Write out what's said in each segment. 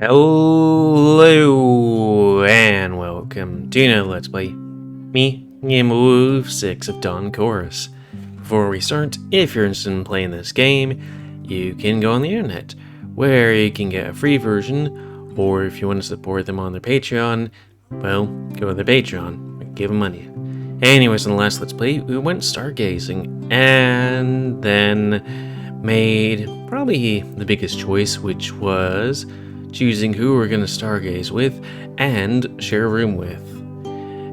Hello and welcome to another Let's Play. Me, GamerWolfSix of Dawn Chorus. Before we start, if you're interested in playing this game, you can go on the internet, where you can get a free version, or if you want to support them on their Patreon, well, go to their Patreon and give them money. Anyways, in the last Let's Play, we went stargazing, and then made probably the biggest choice, which was choosing who we're going to stargaze with and share a room with.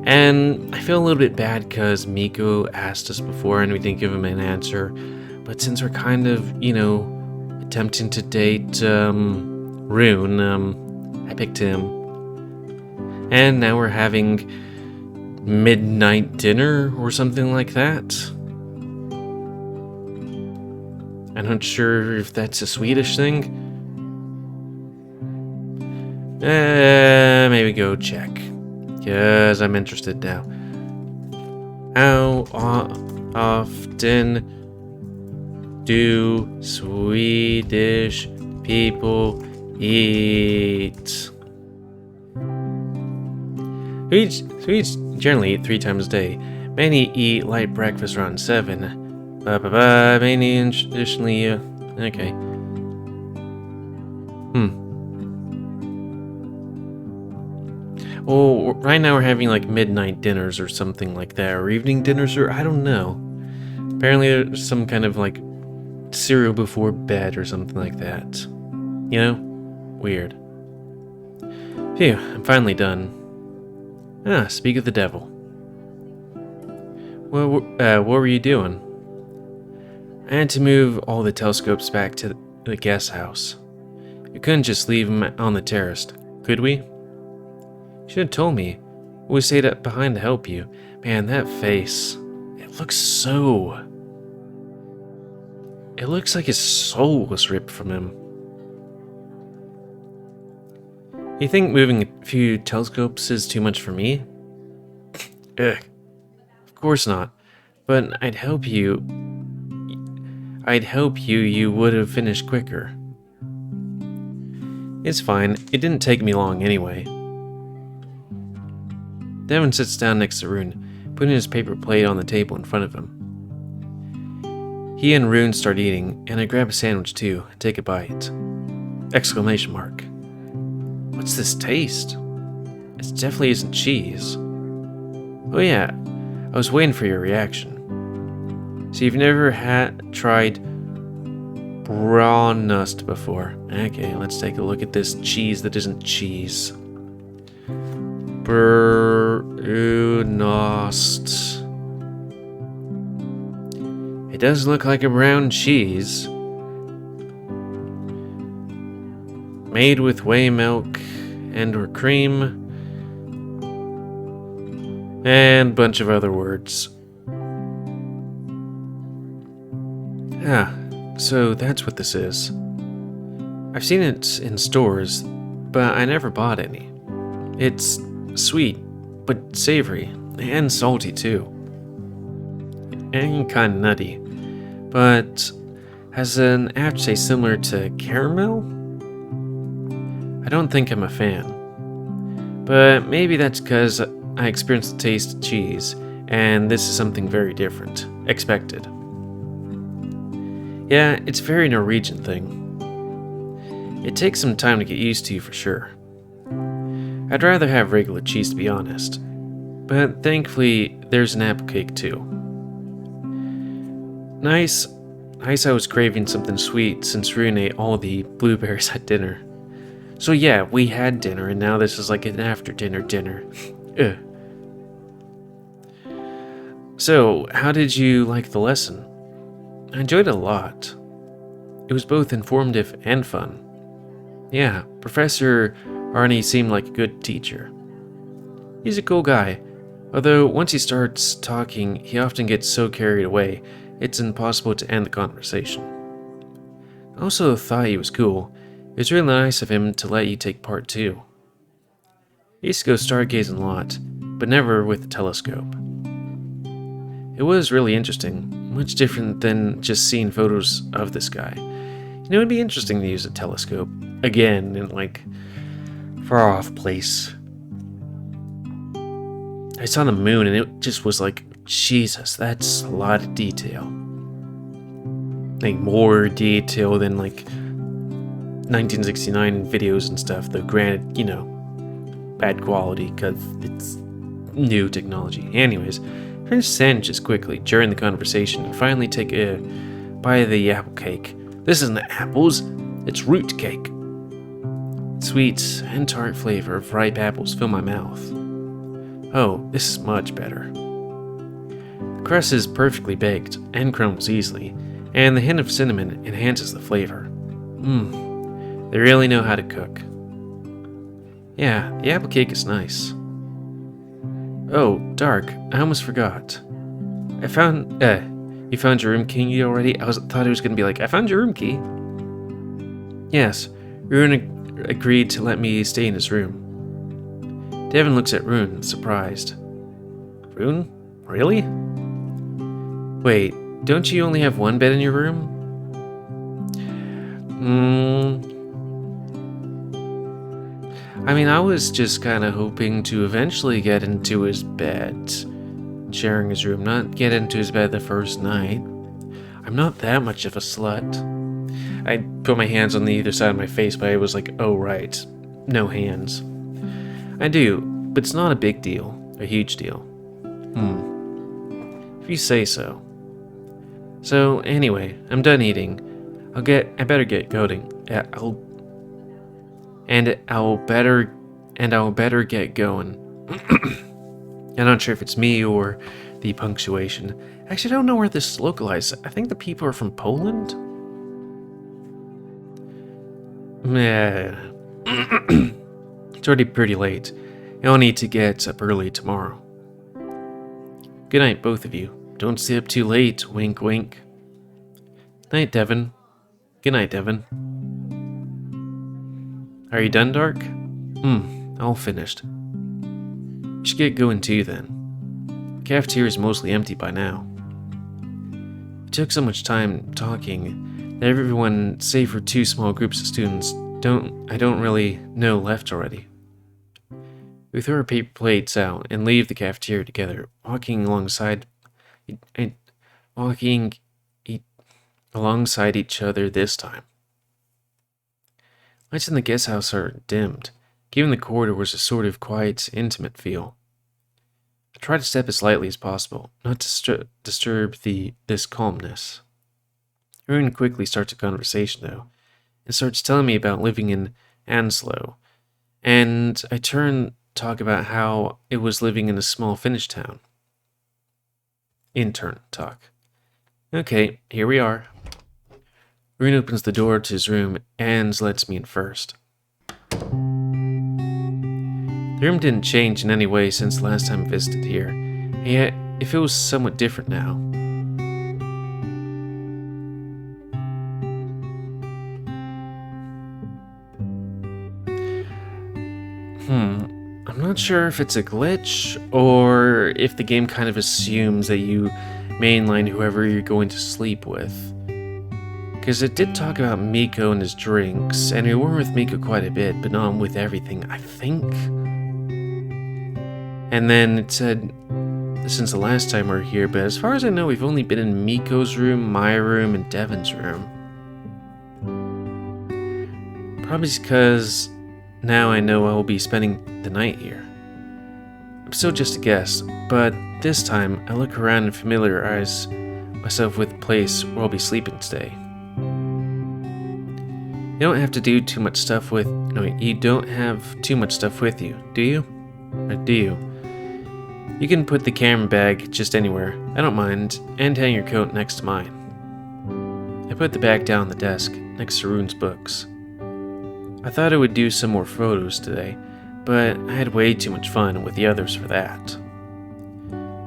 And I feel a little bit bad because Miko asked us before and we didn't give him an answer. But since we're kind of, attempting to date Rune, I picked him. And now we're having midnight dinner or something like that. I'm not sure if that's a Swedish thing. Maybe go check, because I'm interested now. How often do Swedish people eat? Swedes generally eat 3 times a day. Many eat light breakfast around 7. Many traditionally, okay. Well, right now we're having like midnight dinners or something like that, or evening dinners, or I don't know. Apparently there's some kind of like cereal before bed or something like that. You know? Weird. Phew, I'm finally done. Speak of the devil. Well, what were you doing? I had to move all the telescopes back to the guest house. We couldn't just leave them on the terrace, could we? You should have told me. We stayed up behind to help you. Man, that face. It looks like his soul was ripped from him. You think moving a few telescopes is too much for me? Ugh. Of course not. But I'd help you. You would have finished quicker. It's fine. It didn't take me long anyway. Devin sits down next to Rune, putting his paper plate on the table in front of him. He and Rune start eating, and I grab a sandwich too, and take a bite. Exclamation mark. What's this taste? It definitely isn't cheese. Oh yeah, I was waiting for your reaction. So you've never tried Braunust before. Okay, let's take a look at this cheese that isn't cheese. Brunost. It does look like a brown cheese. Made with whey milk and or cream. And a bunch of other words. So that's what this is. I've seen it in stores, but I never bought any. It's sweet, but savory, and salty too. And kinda nutty, but has an aftertaste similar to caramel? I don't think I'm a fan. But maybe that's because I experienced the taste of cheese, and this is something very different. Expected. Yeah, it's a very Norwegian thing. It takes some time to get used to for sure. I'd rather have regular cheese, to be honest. But thankfully, there's an apple cake too. Nice I was craving something sweet since Rune ate all the blueberries at dinner. So yeah, we had dinner and now this is like an after dinner. Ugh. So, how did you like the lesson? I enjoyed it a lot. It was both informative and fun. Yeah, Professor Arnie seemed like a good teacher. He's a cool guy, although once he starts talking, he often gets so carried away, it's impossible to end the conversation. I also thought he was cool. It was really nice of him to let you take part too. He used to go stargazing a lot, but never with a telescope. It was really interesting, much different than just seeing photos of this guy. It'd be interesting to use a telescope again and far off place. I saw the moon and it just was like, Jesus, that's a lot of detail. Like more detail than like 1969 videos and stuff, though granted, you know, bad quality because it's new technology. Anyways, finished sandwiches quickly during the conversation and finally take a bite of the apple cake. This isn't apples, it's root cake. Sweet and tart flavor of ripe apples fill my mouth. Oh, this is much better. The crust is perfectly baked and crumbles easily, and the hint of cinnamon enhances the flavor. They really know how to cook. Yeah, the apple cake is nice. Oh, Dark, I almost forgot. You found your room key already? I thought it was gonna be like, I found your room key. Yes, Rune agreed to let me stay in his room. Devin looks at Rune, surprised. Rune? Really? Wait, don't you only have one bed in your room? I mean, I was just kind of hoping to eventually get into his bed, sharing his room, not get into his bed the first night. I'm not that much of a slut. I put my hands on the either side of my face, but I was like, oh right, no hands. I do, but it's not a big deal, a huge deal. If you say so. So anyway, I'm done eating. I better get going. I'll better get going. I'm not sure if it's me or the punctuation. Actually, I don't know where this is localized. I think the people are from Poland. It's already pretty late. I'll need to get up early tomorrow. Good night, both of you. Don't stay up too late, wink wink. Night, Devin. Good night, Devin. Are you done, Dark? All finished. We should get going too then. The cafeteria is mostly empty by now. We took so much time talking that everyone, save for two small groups of students, I don't really know left already. We throw our paper plates out and leave the cafeteria together, walking alongside each other this time. Lights in the guest house are dimmed, giving the corridors a sort of quiet, intimate feel. I try to step as lightly as possible, not to disturb this calmness. Rune quickly starts a conversation, though, and starts telling me about living in Anslo, and I talk about how it was living in a small Finnish town. Intern talk. Okay, here we are. Rune opens the door to his room and lets me in first. The room didn't change in any way since the last time I visited here, and yet it feels somewhat different now. I'm not sure if it's a glitch, or if the game kind of assumes that you mainline whoever you're going to sleep with. Because it did talk about Miko and his drinks, and we were with Miko quite a bit, but not with everything, I think. And then it said, since the last time we were here, but as far as I know, we've only been in Miko's room, my room, and Devin's room. Probably because now I know I will be spending the night here. I'm still just a guest, but this time I look around and familiarize myself with the place where I'll be sleeping today. You don't have too much stuff with you, do you? Or do you? You can put the camera bag just anywhere, I don't mind, and hang your coat next to mine. I put the bag down on the desk, next to Rune's books. I thought I would do some more photos today, but I had way too much fun with the others for that.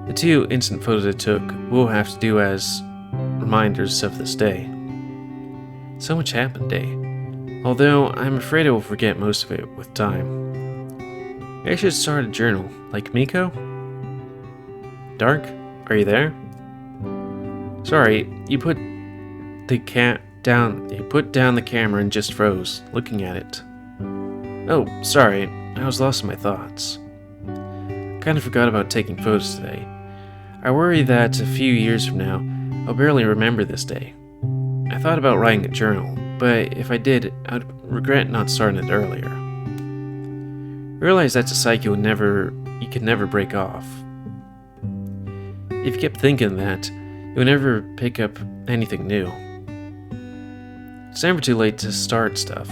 The 2 instant photos I took will have to do as reminders of this day. So much happened today, although I'm afraid I will forget most of it with time. Maybe I should start a journal, like Miko? Dark, are you there? Sorry, you put down the camera and just froze, looking at it. Oh, sorry, I was lost in my thoughts. Kinda forgot about taking photos today. I worry that a few years from now, I'll barely remember this day. I thought about writing a journal, but if I did, I'd regret not starting it earlier. I realize that's a cycle you can never break off. If you kept thinking that, you would never pick up anything new. It's never too late to start stuff,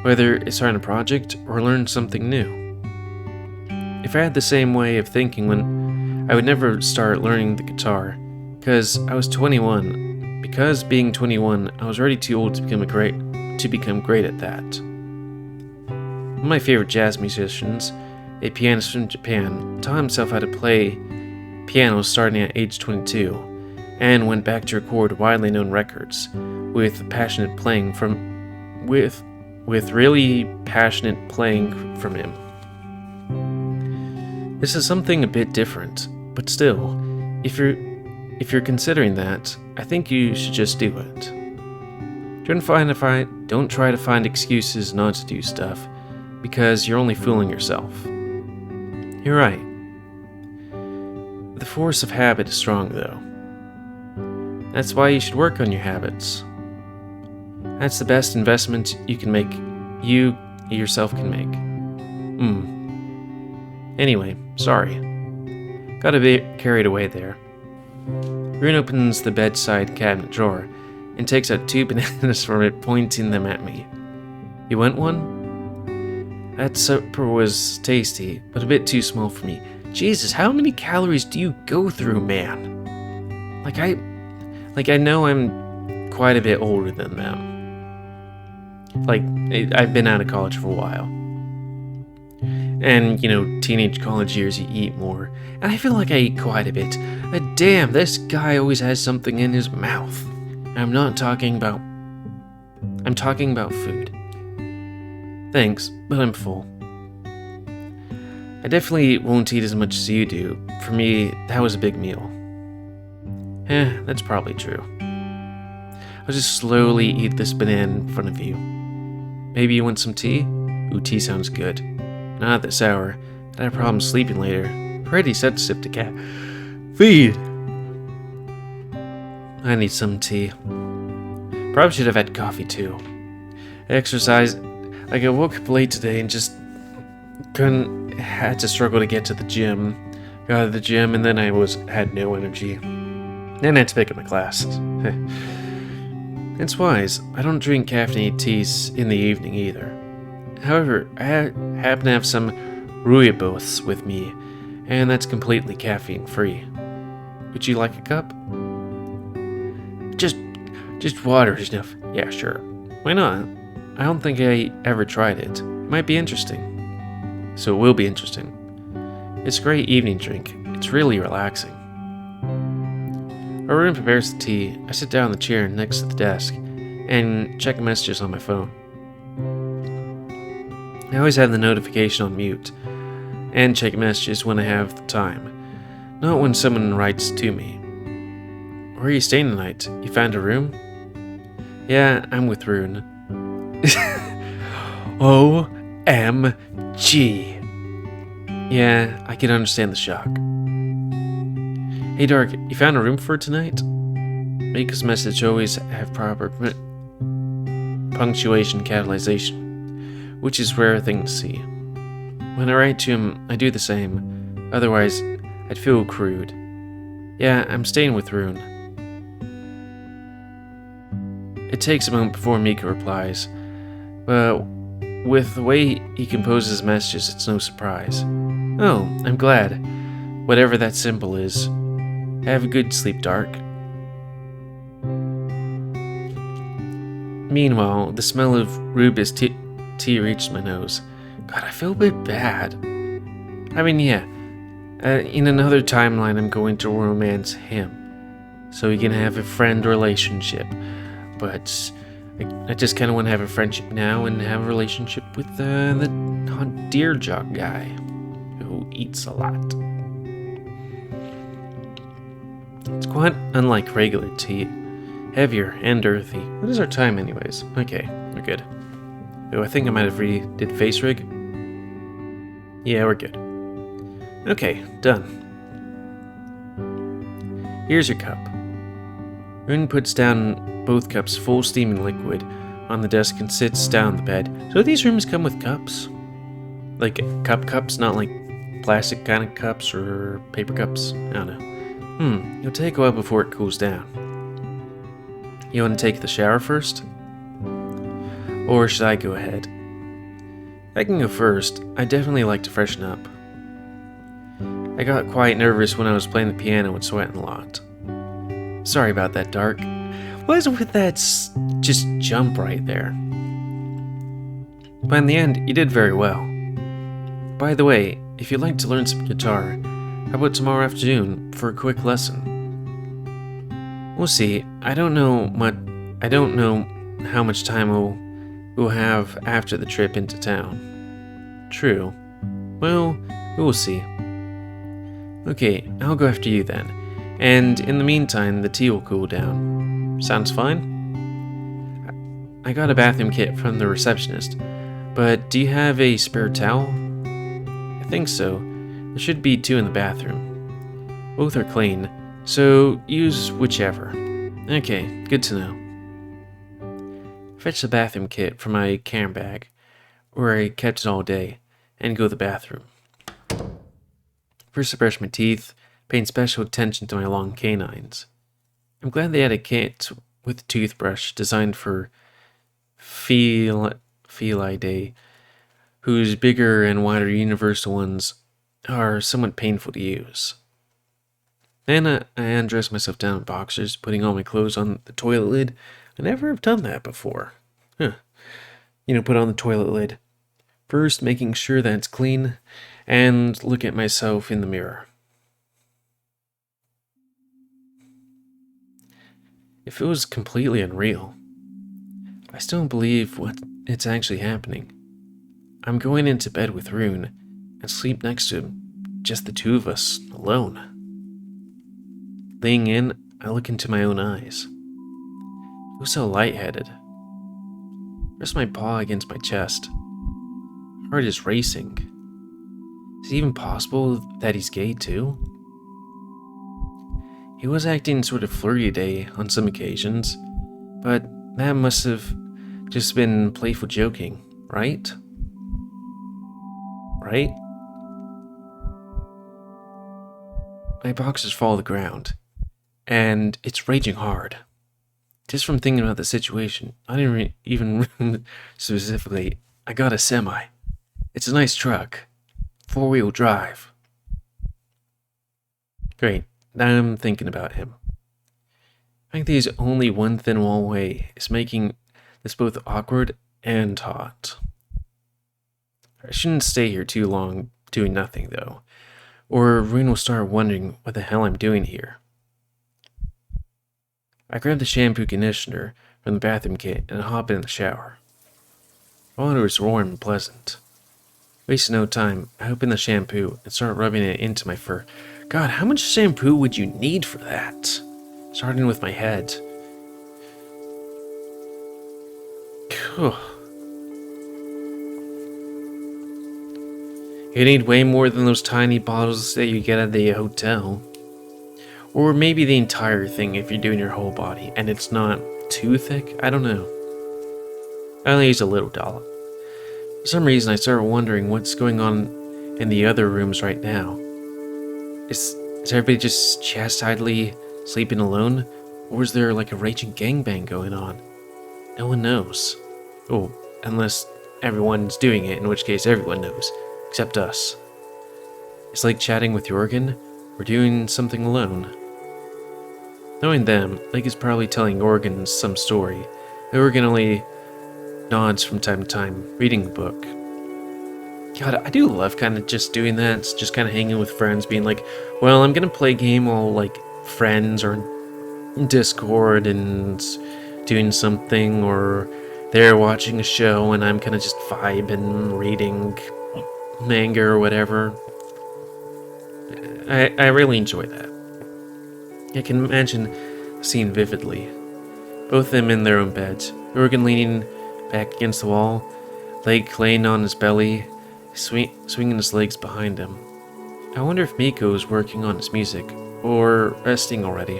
whether it's starting a project or learn something new. If I had the same way of thinking when I would never start learning the guitar, because I was 21. Because being 21, I was already too old to become great at that. One of my favorite jazz musicians, a pianist from Japan, taught himself how to play piano starting at age 22, and went back to record widely known records with really passionate playing from him. This is something a bit different, but still, if you're considering that, I think you should just do it. Don't try to find excuses not to do stuff, because you're only fooling yourself. You're right. The force of habit is strong, though. That's why you should work on your habits. That's the best investment you yourself can make. Anyway, sorry. Got a bit carried away there. Rune opens the bedside cabinet drawer and takes out 2 bananas from it, pointing them at me. You want one? That supper was tasty, but a bit too small for me. Jesus, how many calories do you go through, man? I know I'm quite a bit older than them. I've been out of college for a while. And, teenage college years, you eat more. And I feel like I eat quite a bit. But damn, this guy always has something in his mouth. I'm talking about food. Thanks, but I'm full. I definitely won't eat as much as you do. For me, that was a big meal. That's probably true. I'll just slowly eat this banana in front of you. Maybe you want some tea? Ooh, tea sounds good. Not at this hour. I have problems sleeping later. Pretty sensitive to caffeine. I need some tea. Probably should have had coffee too. Exercise. I woke up late today and just had to struggle to get to the gym. Got to the gym and then I had no energy. Then I had to pick up my classes. It's wise. I don't drink caffeinated teas in the evening either. However, I happen to have some rooibos with me, and that's completely caffeine-free. Would you like a cup? Just water is enough. Yeah, sure. Why not? I don't think I ever tried it. It might be interesting. So it will be interesting. It's a great evening drink. It's really relaxing. Rune prepares the tea. I sit down in the chair next to the desk and check messages on my phone. I always have the notification on mute and check messages when I have the time, not when someone writes to me. Where are you staying tonight? You found a room? Yeah, I'm with Rune. OMG. Yeah, I can understand the shock. Hey Dark, you found a room for tonight? Miko's message always have proper punctuation capitalization, which is a rare thing to see. When I write to him, I do the same. Otherwise, I'd feel crude. Yeah, I'm staying with Rune. It takes a moment before Miko replies, but with the way he composes his messages, it's no surprise. Oh, I'm glad. Whatever that symbol is. Have a good sleep, Dark. Meanwhile, the smell of rooibos tea reached my nose. God, I feel a bit bad. I mean, yeah. In another timeline, I'm going to romance him, so we can have a friend relationship. But I just kind of want to have a friendship now and have a relationship with the deer jog guy who eats a lot. It's quite unlike regular tea, heavier and earthy. What is our time, anyways? Okay, we're good. Oh, I think I might have did face rig. Yeah, we're good. Okay, done. Here's your cup. Rune puts down both cups full steaming liquid on the desk and sits down on the bed. So these rooms come with cups? Like cups, not like plastic kind of cups or paper cups? I don't know. It'll take a while before it cools down. You want to take the shower first? Or should I go ahead? I can go first. I definitely like to freshen up. I got quite nervous when I was playing the piano and sweating a lot. Sorry about that, Dark. What is with that just jump right there? But in the end, you did very well. By the way, if you'd like to learn some guitar, how about tomorrow afternoon for a quick lesson? We'll see. I don't know how much time we'll have after the trip into town. True. Well, we will see. Okay, I'll go after you then. And in the meantime, the tea will cool down. Sounds fine? I got a bathroom kit from the receptionist, but do you have a spare towel? I think so. There should be 2 in the bathroom. Both are clean, so use whichever. Okay, good to know. Fetch the bathroom kit from my camera bag, where I kept it all day, and go to the bathroom. First I brush my teeth, paying special attention to my long canines. I'm glad they had a kit with a toothbrush designed for Felidae, whose bigger and wider universal ones are somewhat painful to use. Then I undress myself down in boxers, putting all my clothes on the toilet lid. I never have done that before. Put on the toilet lid. First, making sure that it's clean, and look at myself in the mirror. If it was completely unreal, I still don't believe it's actually happening. I'm going into bed with Rune and sleep next to him, just the 2 of us, alone. Laying in, I look into my own eyes. I feel so lightheaded. Rest my paw against my chest. Heart is racing. Is it even possible that he's gay too? He was acting sort of flirty today on some occasions, but that must have just been playful joking, right? Right? My boxers fall to the ground, and it's raging hard. Just from thinking about the situation, I didn't even specifically, I got a semi. It's a nice truck. 4-wheel drive. Great. Now I'm thinking about him. I think there's only one thin wall away is making this both awkward and hot. I shouldn't stay here too long doing nothing, though, or Rune will start wondering what the hell I'm doing here. I grab the shampoo conditioner from the bathroom kit and hop in the shower. The water is warm and pleasant. Wasting no time, I open the shampoo and start rubbing it into my fur. God, how much shampoo would you need for that? Starting with my head. You need way more than those tiny bottles that you get at the hotel. Or maybe the entire thing if you're doing your whole body and it's not too thick. I don't know. I only use a little dollop. For some reason, I started wondering what's going on in the other rooms right now. Is everybody just chastisely sleeping alone? Or is there like a raging gangbang going on? No one knows. Oh, unless everyone's doing it, in which case everyone knows. Except us. It's like chatting with Jorgen, or doing something alone. Knowing them, Lake is probably telling Jorgen some story. Jorgen only nods from time to time, reading the book. God, I do love kind of just doing that, just kind of hanging with friends, being like, well, I'm gonna play a game while, like, friends or in Discord and doing something, or they're watching a show and I'm kind of just vibing, reading manga or whatever. I really enjoy that. I can imagine the scene vividly. Both of them in their own beds, Jorgen leaning back against the wall, Blake laying on his belly, swinging his legs behind him. I wonder if Miko is working on his music, or resting already.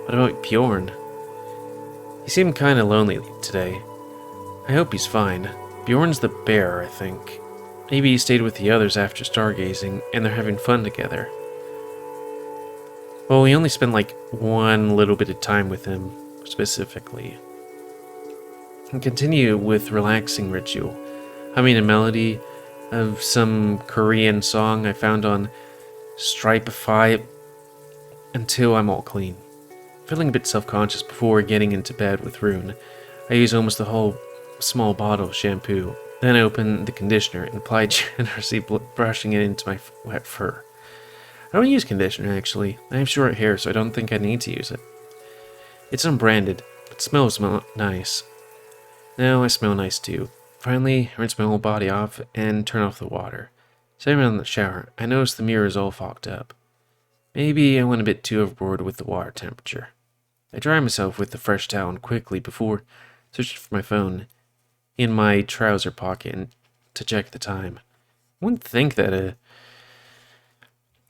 What about Bjorn? He seemed kinda lonely today. I hope he's fine. Bjorn's the bear, I think. Maybe he stayed with the others after stargazing, and they're having fun together. Well, we only spent like one little bit of time with him, specifically. And continue with relaxing ritual, humming a melody of some Korean song I found on Stripify until I'm all clean. Feeling a bit self-conscious before getting into bed with Rune, I use almost the whole small bottle of shampoo. Then I open the conditioner and apply generously, brushing it into my wet fur. I don't use conditioner, actually. I have short hair, so I don't think I need to use it. It's unbranded, but smells nice. Now I smell nice too. Finally, I rinse my whole body off and turn off the water. Sitting around the shower, I notice the mirror is all fogged up. Maybe I went a bit too overboard with the water temperature. I dry myself with the fresh towel quickly before searching for my phone in my trouser pocket to check the time. I wouldn't think that a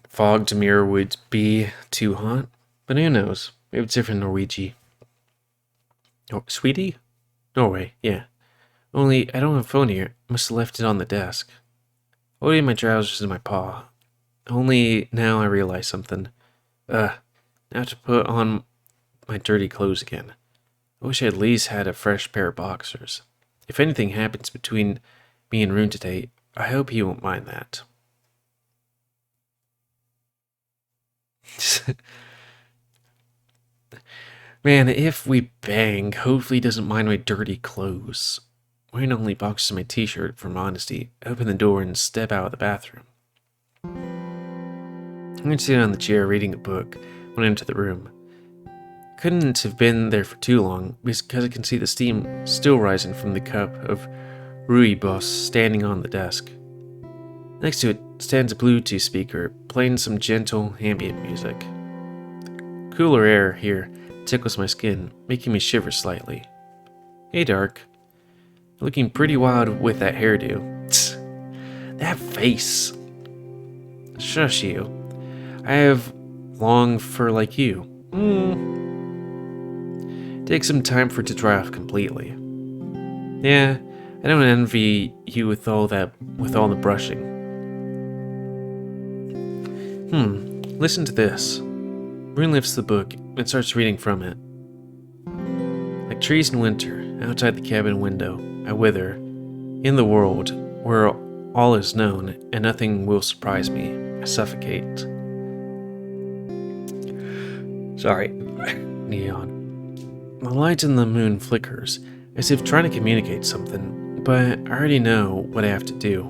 fogged mirror would be too hot, but who knows? Maybe it's different in Norwegian. Oh, sweetie? Norway, yeah. Only I don't have a phone here. I must have left it on the desk. Holding my trousers in my paw. Only now I realize something. Now I have to put on my dirty clothes again. I wish I at least had a fresh pair of boxers. If anything happens between me and Rune today, I hope he won't mind that. Man, if we bang, hopefully he doesn't mind my dirty clothes. Wearing only boxers and my t-shirt for modesty, I open the door and step out of the bathroom. I'm going to sit on the chair reading a book when I enter the room. Couldn't have been there for too long because I can see the steam still rising from the cup of rooibos standing on the desk. Next to it stands a Bluetooth speaker playing some gentle ambient music. Cooler air here tickles my skin, making me shiver slightly. Hey, Dark. Looking pretty wild with that hairdo. Tsk, that face. Shush you. I have long fur like you. Take some time for it to dry off completely. Yeah, I don't envy you with all the brushing. Listen to this. Rune lifts the book and starts reading from it. Like trees in winter, outside the cabin window, I wither. In the world, where all is known and nothing will surprise me, I suffocate. Sorry. Neon. The light in the moon flickers, as if trying to communicate something, but I already know what I have to do.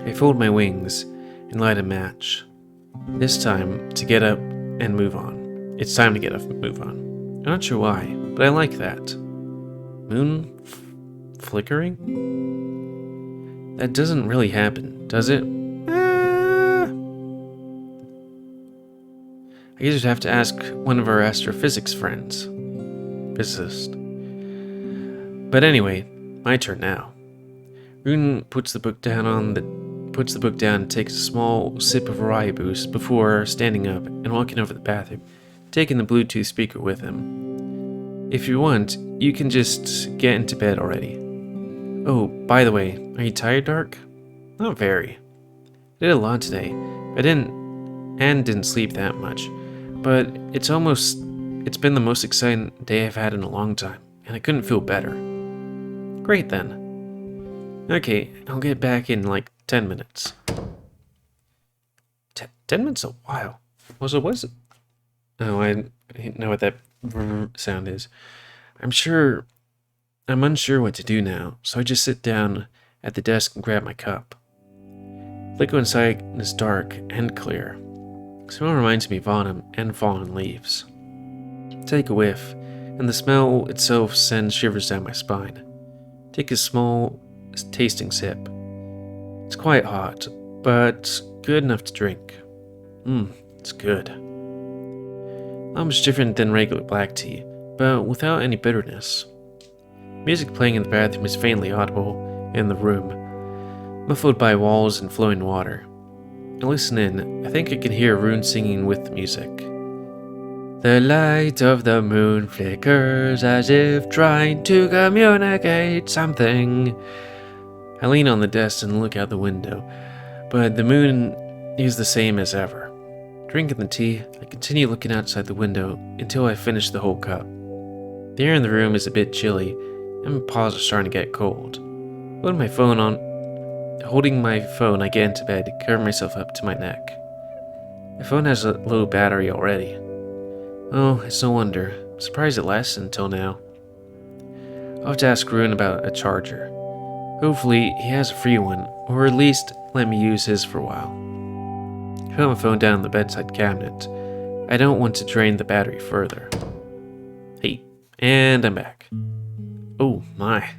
I fold my wings and light a match. This time, to get up and move on. It's time to get up and move on. I'm not sure why, but I like that. Moon flickering? That doesn't really happen, does it? I guess we'd have to ask one of our astrophysics friends. Physicist. But anyway, my turn now. Rune puts the book down and takes a small sip of rooibos before standing up and walking over to the bathroom, taking the Bluetooth speaker with him. If you want, you can just get into bed already. Oh, by the way, are you tired, Dark? Not very. I did a lot today. I didn't sleep that much, but it's been the most exciting day I've had in a long time, and I couldn't feel better. Great then. Okay, I'll get back in like 10 minutes. 10 minutes? A while. Was it? Oh, I know what that sound is. I'm unsure what to do now, so I just sit down at the desk and grab my cup. The liquid inside is dark and clear. The smell reminds me of autumn and fallen leaves. Take a whiff, and the smell itself sends shivers down my spine. Take a small tasting sip. It's quite hot, but good enough to drink. It's good. Not much different than regular black tea, but without any bitterness. Music playing in the bathroom is faintly audible in the room, muffled by walls and flowing water. I listen in. I think I can hear Rune singing with the music. The light of the moon flickers as if trying to communicate something. I lean on the desk and look out the window, but the moon is the same as ever. Drinking the tea, I continue looking outside the window until I finish the whole cup. The air in the room is a bit chilly, and my paws are starting to get cold. Holding my phone, I get into bed, cover myself up to my neck. My phone has a low battery already. Oh, it's no wonder. I'm surprised it lasted until now. I'll have to ask Rune about a charger. Hopefully, he has a free one, or at least let me use his for a while. I put my phone down on the bedside cabinet. I don't want to drain the battery further. Hey, and I'm back. Oh my.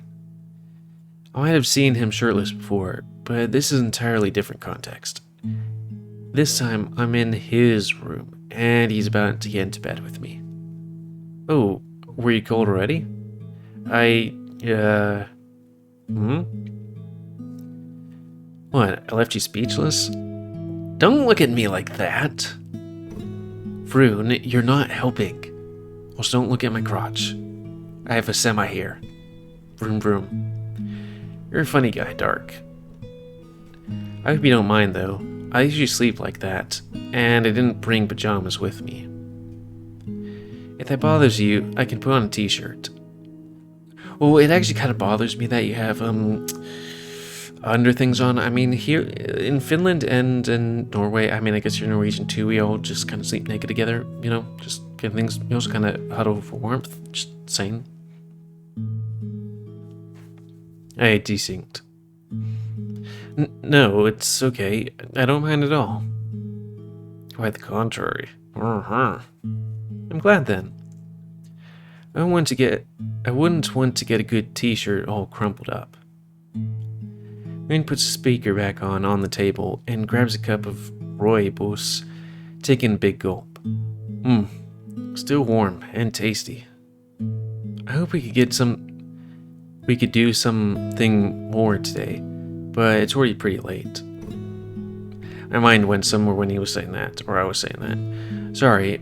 I might have seen him shirtless before, but this is an entirely different context. This time, I'm in his room, and he's about to get into bed with me. Oh, were you cold already? What, I left you speechless? Don't look at me like that. Rune, you're not helping. Also, don't look at my crotch. I have a semi here. Vroom vroom. You're a funny guy, Dark. I hope you don't mind, though. I usually sleep like that, and I didn't bring pajamas with me. If that bothers you, I can put on a t-shirt. Well, it actually kind of bothers me that you have, under things on. I mean, here in Finland and in Norway, I mean, I guess you're Norwegian too, we all just kind of sleep naked together, you know, just get things, you know, just kind of huddle for warmth, just saying. I desynced. No, it's okay. I don't mind at all. Quite the contrary. I'm glad then. I wouldn't want to get a good t-shirt all crumpled up. Rune puts the speaker back on the table and grabs a cup of rooibos, taking a big gulp. Still warm and tasty. I hope we could do something more today, but it's already pretty late. My mind went somewhere when he was saying that, or I was saying that. Sorry,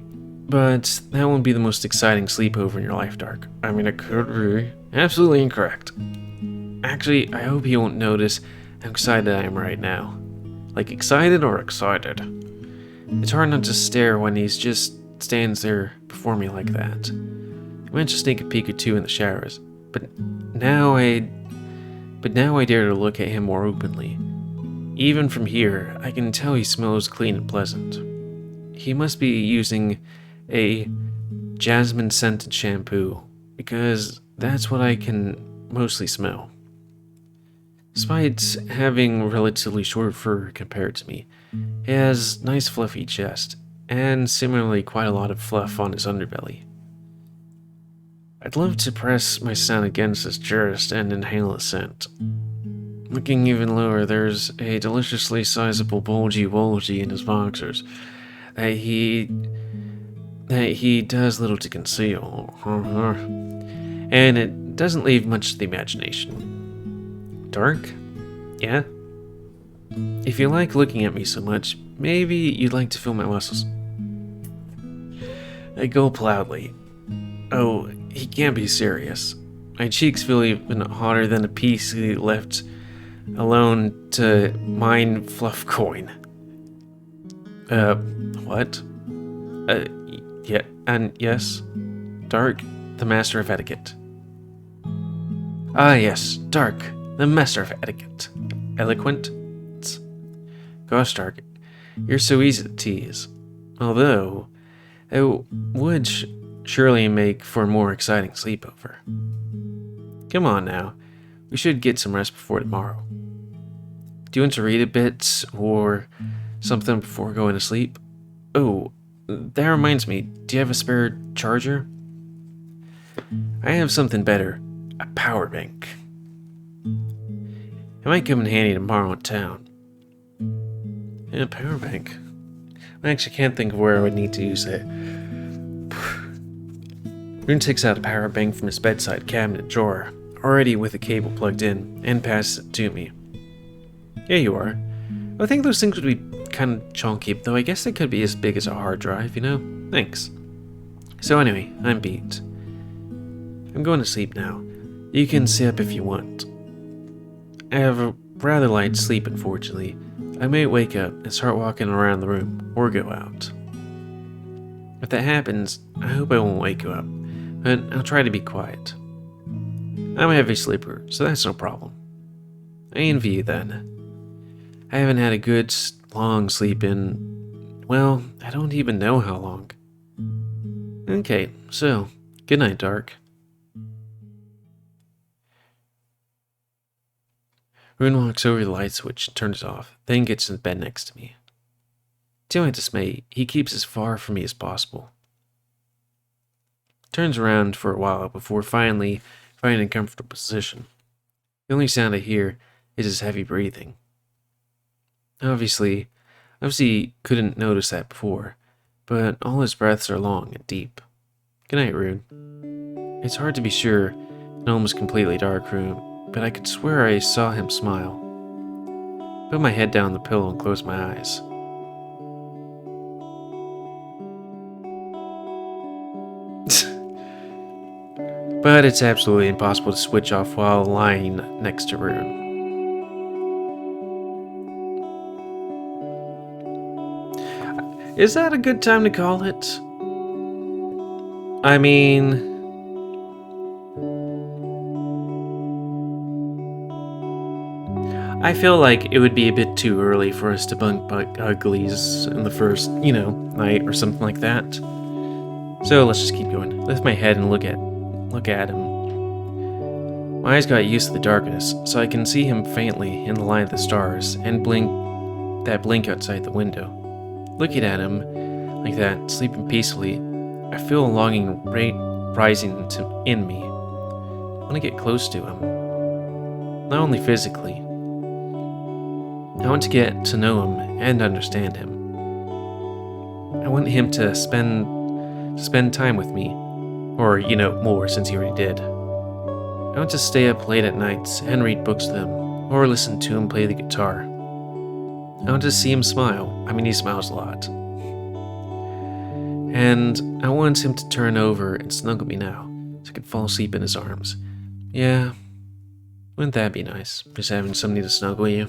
but that won't be the most exciting sleepover in your life, Dark. I mean, it could be absolutely incorrect. Actually, I hope you won't notice how excited I am right now. Like, excited or excited? It's hard not to stare when he's just stands there before me like that. I managed to sneak a peek or two in the showers, but now I dare to look at him more openly. Even from here, I can tell he smells clean and pleasant. He must be using a jasmine-scented shampoo, because that's what I can mostly smell. Despite having relatively short fur compared to me, he has nice fluffy chest, and similarly quite a lot of fluff on his underbelly. I'd love to press my snout against his chest and inhale his scent. Looking even lower, there's a deliciously sizable bulgy in his boxers that he does little to conceal. And it doesn't leave much to the imagination. Dark? Yeah? If you like looking at me so much, maybe you'd like to feel my muscles. I gulp loudly. Oh, he can't be serious. My cheeks feel even hotter than a piece he left alone to mine fluff coin. What? Yeah, and yes, Dark, the master of etiquette. Ah, yes, Dark, the master of etiquette. Eloquent? Gosh, Dark, you're so easy to tease. Although, it would surely make for a more exciting sleepover. Come on now, we should get some rest before tomorrow. Do you want to read a bit or something before going to sleep? Oh, that reminds me, do you have a spare charger? I have something better, a power bank. It might come in handy tomorrow in town. A power bank? I actually can't think of where I would need to use it. Rune takes out a power bank from his bedside cabinet drawer, already with the cable plugged in, and passes it to me. Here you are. I think those things would be kind of chunky, though I guess they could be as big as a hard drive, you know? Thanks. So anyway, I'm beat. I'm going to sleep now. You can stay up if you want. I have a rather light sleep, unfortunately. I may wake up and start walking around the room, or go out. If that happens, I hope I won't wake you up, but I'll try to be quiet. I'm a heavy sleeper, so that's no problem. I envy you then. I haven't had a good, long sleep in, well, I don't even know how long. Okay, so, good night, Dark. Rune walks over to the light switch and turns it off, then gets in bed next to me. To my dismay, he keeps as far from me as possible. Turns around for a while before finally finding a comfortable position. The only sound I hear is his heavy breathing. Obviously couldn't notice that before, but all his breaths are long and deep. Good night, Rune. It's hard to be sure in an almost completely dark room, but I could swear I saw him smile. Put my head down on the pillow and close my eyes. But it's absolutely impossible to switch off while lying next to Rune. Is that a good time to call it? I mean, I feel like it would be a bit too early for us to bunk uglies in the first, night or something like that. So let's just keep going. Lift my head and look at him. My eyes got used to the darkness, so I can see him faintly in the light of the stars and blink outside the window. Looking at him like that, sleeping peacefully, I feel a longing rising in me. I want to get close to him. Not only physically. I want to get to know him and understand him. I want him to spend time with me. Or, more since he already did. I want to stay up late at nights and read books to him, or listen to him play the guitar. I want to see him smile. I mean, he smiles a lot. And I want him to turn over and snuggle me now, so I could fall asleep in his arms. Yeah, wouldn't that be nice, just having somebody to snuggle you?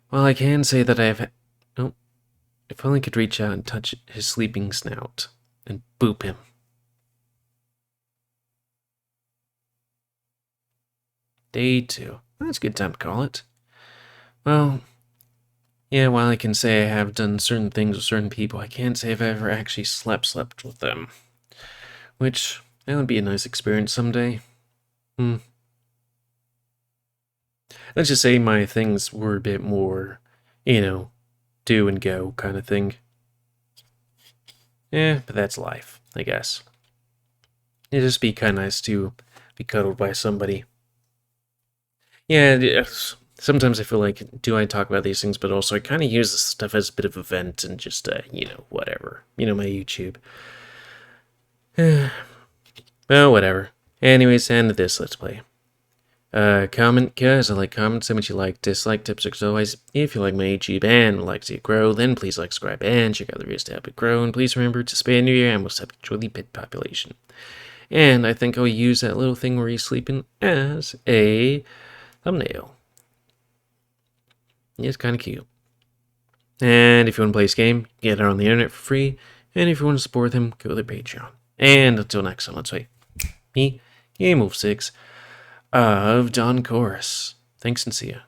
Well, I can say that if only I could reach out and touch his sleeping snout and boop him. Day 2. That's a good time to call it. Well, yeah, while I can say I have done certain things with certain people, I can't say I've ever actually slept with them. Which, that would be a nice experience someday. Let's just say my things were a bit more, do and go kind of thing. Yeah, but that's life, I guess. It'd just be kind of nice to be cuddled by somebody. Yeah, sometimes I feel like, do I talk about these things, but also I kind of use this stuff as a bit of a vent and just, whatever. My YouTube. Well, whatever. Anyways, end of this Let's Play. Comment, guys. I like comments. Say what you like, dislike, tips, as always. If you like my YouTube and would like to see it grow, then please like, subscribe, and check out the videos to help it grow. And please remember to spay a new year and we'll control the pet population. And I think I'll use that little thing where he's sleeping as a thumbnail. Yeah, it's kind of cute. And if you want to play this game, get it on the internet for free. And if you want to support them, go to their Patreon. And until next time, let's say, me, GamerWolfSix of Don Chorus. Thanks and see ya.